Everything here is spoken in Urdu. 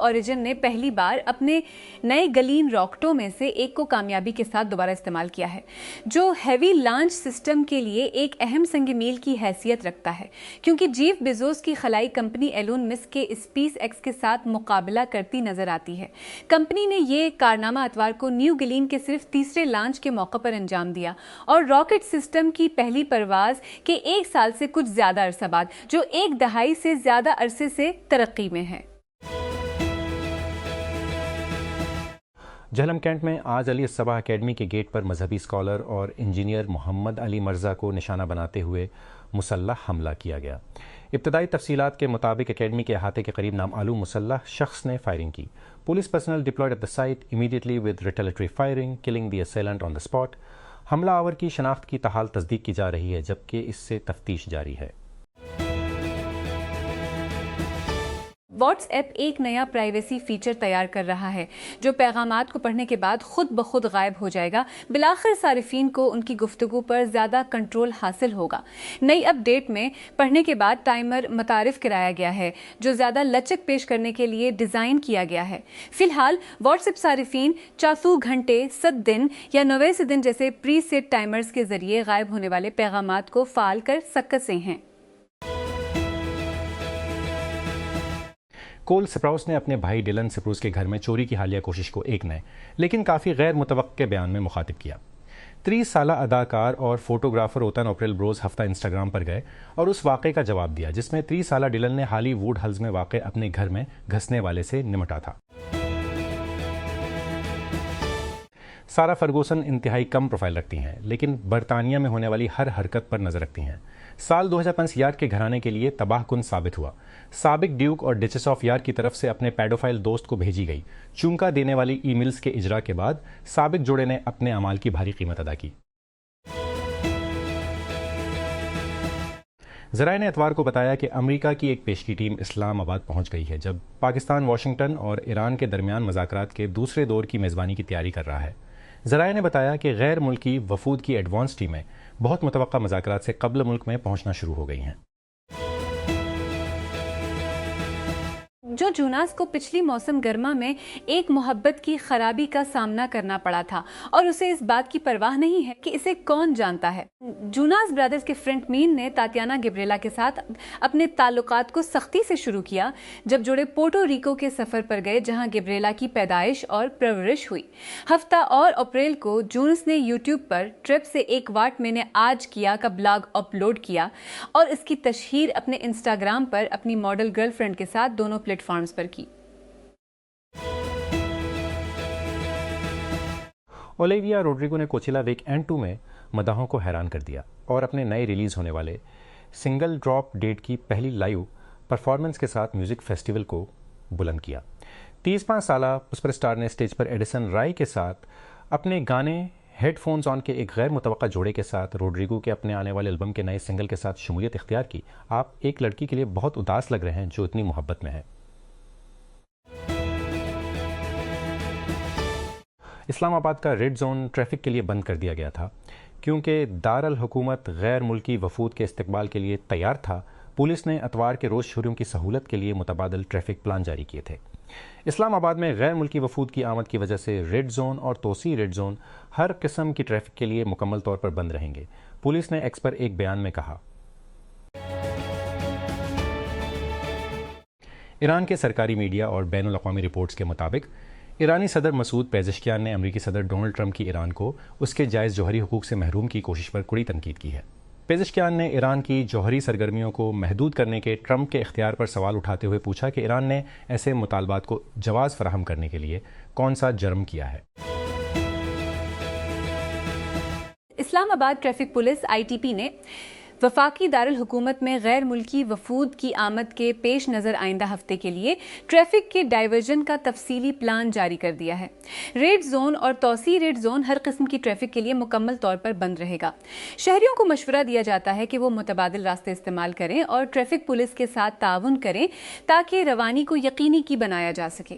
اوریجن نے پہلی بار اپنے نئے گلین راکٹوں میں سے ایک کو کامیابی کے ساتھ دوبارہ استعمال کیا ہے، جو ہیوی لانچ سسٹم کے لیے ایک اہم سنگ میل کی حیثیت رکھتا ہے، کیونکہ جیف بیزوس کی خلائی کمپنی ایلون مسک کے اسپیس ایکس کے ساتھ مقابلہ کرتی نظر آتی ہے۔ کمپنی نے یہ کارنامہ اتوار کو نیو گلین کے صرف تیسرے لانچ کے موقع پر انجام دیا اور راکٹ سسٹم کی پہلی پرواز کے ایک سال سے کچھ زیادہ عرصہ بعد، جو ایک دہائی سے زیادہ عرصے سے ترقی میں ہے۔ جہلم کینٹ میں آج علی الصباح اکیڈمی کے گیٹ پر مذہبی اسکالر اور انجینئر محمد علی مرزا کو نشانہ بناتے ہوئے مسلح حملہ کیا گیا۔ ابتدائی تفصیلات کے مطابق اکیڈمی کے احاطے کے قریب نامعلوم مسلح شخص نے فائرنگ کی۔ Police personnel deployed at the site immediately with retaliatory firing killing the assailant on the spot. حملہ آور کی شناخت کی تاحال تصدیق کی جا رہی ہے، جبکہ اس سے تفتیش جاری ہے۔ واٹس ایپ ایک نیا پرائیویسی فیچر تیار کر رہا ہے جو پیغامات کو پڑھنے کے بعد خود بخود غائب ہو جائے گا۔ بالآخر صارفین کو ان کی گفتگو پر زیادہ کنٹرول حاصل ہوگا۔ نئی اپ ڈیٹ میں پڑھنے کے بعد ٹائمر متعارف کرایا گیا ہے جو زیادہ لچک پیش کرنے کے لیے ڈیزائن کیا گیا ہے۔ فی الحال واٹس ایپ صارفین 400 گھنٹے، 7 دن یا 90 دن جیسے پری سیٹ ٹائمرز کے ذریعے غائب ہونے والے پیغامات کو فعال کر سکتے ہیں۔ کول سپراؤس نے اپنے بھائی ڈیلن سپروس کے گھر میں چوری کی حالیہ کوشش کو ایک نئے لیکن کافی غیر متوقع بیان میں مخاطب کیا۔ 30 سالہ اداکار اور فوٹوگرافر اوتن اوپریل بروز ہفتہ انسٹاگرام پر گئے اور اس واقعے کا جواب دیا جس میں 30 سالہ ڈیلن نے ہالی ووڈ ہلز میں واقع اپنے گھر میں گھسنے والے سے نمٹا تھا۔ سارا فرگوسن انتہائی کم پروفائل رکھتی ہیں لیکن برطانیہ میں ہونے والی ہر حرکت پر نظر رکھتی ہیں۔ سال 2005 یارک کے گھرانے کے لیے تباہ کن ثابت ہوا۔ سابق ڈیوک اور ڈچس آف یارک کی طرف سے اپنے پیڈوفائل دوست کو بھیجی گئی چونکا دینے والی ای میلز کے اجرا کے بعد سابق جوڑے نے اپنے اعمال کی بھاری قیمت ادا کی۔ ذرائع نے اتوار کو بتایا کہ امریکہ کی ایک پیشگی ٹیم اسلام آباد پہنچ گئی ہے جب پاکستان واشنگٹن اور ایران کے درمیان مذاکرات کے دوسرے دور کی میزبانی کی تیاری کر رہا ہے۔ ذرائع نے بتایا کہ غیر ملکی وفود کی ایڈوانس ٹیمیں بہت متوقع مذاکرات سے قبل ملک میں پہنچنا شروع ہو گئی ہیں۔ جو جوناس کو پچھلی موسم گرما میں ایک محبت کی خرابی کا سامنا کرنا پڑا تھا اور اسے اس بات کی پرواہ نہیں ہے کہ اسے کون جانتا ہے۔ جوناس برادرز کے فرنٹ مین نے تاتیانا گبریلا کے ساتھ اپنے تعلقات کو سختی سے شروع کیا جب جوڑے پورٹو ریکو کے سفر پر گئے جہاں گبریلا کی پیدائش اور پرورش ہوئی۔ ہفتہ اور اپریل کو جونس نے یوٹیوب پر ٹرپ سے ایک واٹ میں نے آج کیا کا بلاگ اپلوڈ کیا اور اس کی تشہیر اپنے انسٹاگرام پر اپنی ماڈل گرل فرینڈ کے ساتھ دونوں پلیٹ فارمز پر کی۔ اولیویا روڈریگو نے کوچیلا ویک اینڈ 2 میں مداحوں کو حیران کر دیا اور اپنے نئے ریلیز ہونے والے سنگل ڈراپ ڈیٹ کی پہلی لائیو پرفارمنس کے ساتھ میوزک فیسٹیول کو بلند کیا۔ 35 سالہ سپر اسٹار نے اسٹیج پر ایڈیسن رائے کے ساتھ اپنے گانے ہیڈ فونز آن کے ایک غیر متوقع جوڑے کے ساتھ روڈریگو کے اپنے آنے والے البم کے نئے سنگل کے ساتھ شمولیت اختیار کی۔ آپ ایک لڑکی کے لیے بہت اداس لگ رہے ہیں جو اتنی محبت میں ہے۔ اسلام آباد کا ریڈ زون ٹریفک کے لیے بند کر دیا گیا تھا کیونکہ دارالحکومت غیر ملکی وفود کے استقبال کے لیے تیار تھا۔ پولیس نے اتوار کے روز شہریوں کی سہولت کے لیے متبادل ٹریفک پلان جاری کیے تھے۔ اسلام آباد میں غیر ملکی وفود کی آمد کی وجہ سے ریڈ زون اور توسیع ریڈ زون ہر قسم کی ٹریفک کے لیے مکمل طور پر بند رہیں گے۔ پولیس نے ایکس پر ایک بیان میں کہا۔ ایران کے سرکاری میڈیا اور بین الاقوامی رپورٹس کے مطابق ایرانی صدر مسعود پیزشکیان نے امریکی صدر ڈونلڈ ٹرمپ کی ایران کو اس کے جائز جوہری حقوق سے محروم کی کوشش پر کڑی تنقید کی ہے۔ پیزشکیان نے ایران کی جوہری سرگرمیوں کو محدود کرنے کے ٹرمپ کے اختیار پر سوال اٹھاتے ہوئے پوچھا کہ ایران نے ایسے مطالبات کو جواز فراہم کرنے کے لیے کون سا جرم کیا ہے۔ اسلام آباد ٹریفک پولیس ITP نے وفاقی دارالحکومت میں غیر ملکی وفود کی آمد کے پیش نظر آئندہ ہفتے کے لیے ٹریفک کے ڈائیورژن کا تفصیلی پلان جاری کر دیا ہے۔ ریڈ زون اور توسیع ریڈ زون ہر قسم کی ٹریفک کے لیے مکمل طور پر بند رہے گا۔ شہریوں کو مشورہ دیا جاتا ہے کہ وہ متبادل راستے استعمال کریں اور ٹریفک پولیس کے ساتھ تعاون کریں تاکہ روانی کو یقینی بنایا جا سکے۔